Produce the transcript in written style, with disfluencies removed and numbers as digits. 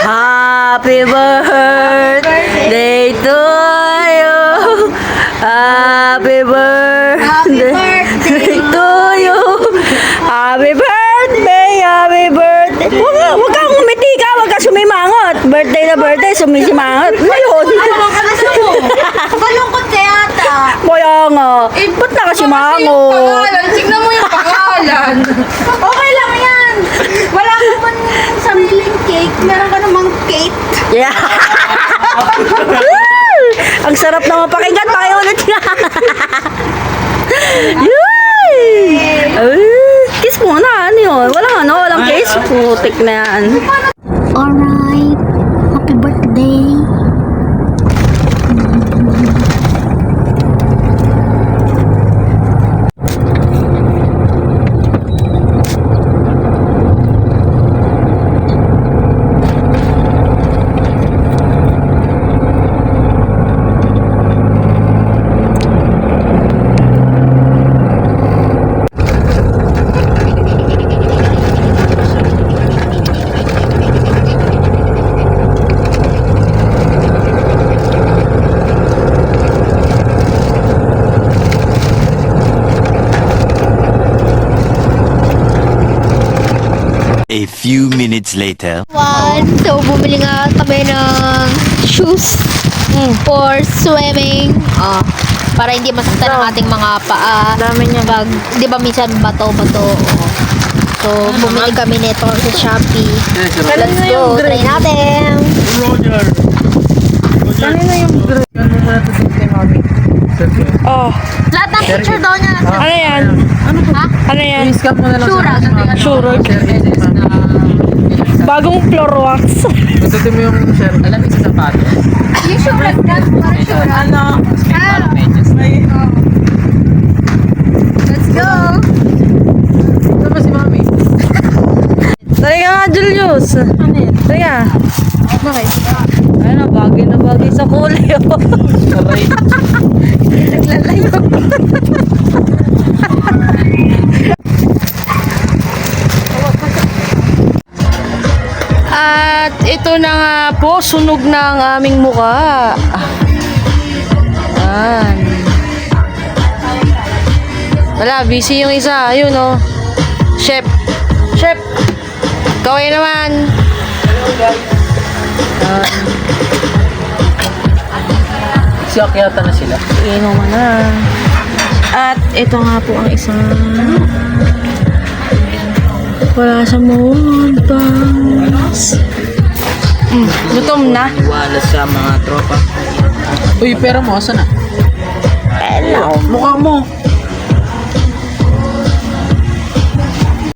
Happy birthday to you. Happy birthday to you. Happy birthday, happy birthday. Huwag kang umiti ka, huwag kang sumimangot. Birthday na birthday, sumisimangot. Ngayon. Malungkot ka yata. Kaya nga. Ba't nakasimangot? Tignan mo yung pangalan. Okay lang yan. Wala ka man sariling cake. Meron ka namang cake. Yeah. Ang sarap naman pakinggan. Pakiulit nga. Yay! Ay, kiss muna. Ano yun? Walang kiss. Putik na yan. Alright. Happy birthday. A few minutes later. So, bumili nga kami ng shoes for swimming. Para hindi masaktan ang ating mga paa. Dami niya. Pag, di ba minsan bato-bato. So, bumili kami nito sa Shopee. Let's go. Try natin. Kanina yung green. Oh. Lahat ng picture daw niya. Ano yan? Ha? Ano yan? Shura. Bagong floor wax. Pagdating mo yung share. Alam mo sa sapatos? Yung shura. Parang shura. Ano? Let's go. Saan ba si Mami? Tari ka nga, Julius. Tari ka. Bakit? Ay, na bagay sa kulay. Aray. Naglalayo. At ito na nga po, sunog na ang aming mukha. Yan. Wala, busy yung isa. Ayun, oh. Chef. Chef. Kaway naman. Si Akyata na sila. Inom mo na. At ito nga po ang isang wala sa montas. Gutom na. Iwala sa mga tropa. Uy, pera mo, asa na? Hello. Mukha mo.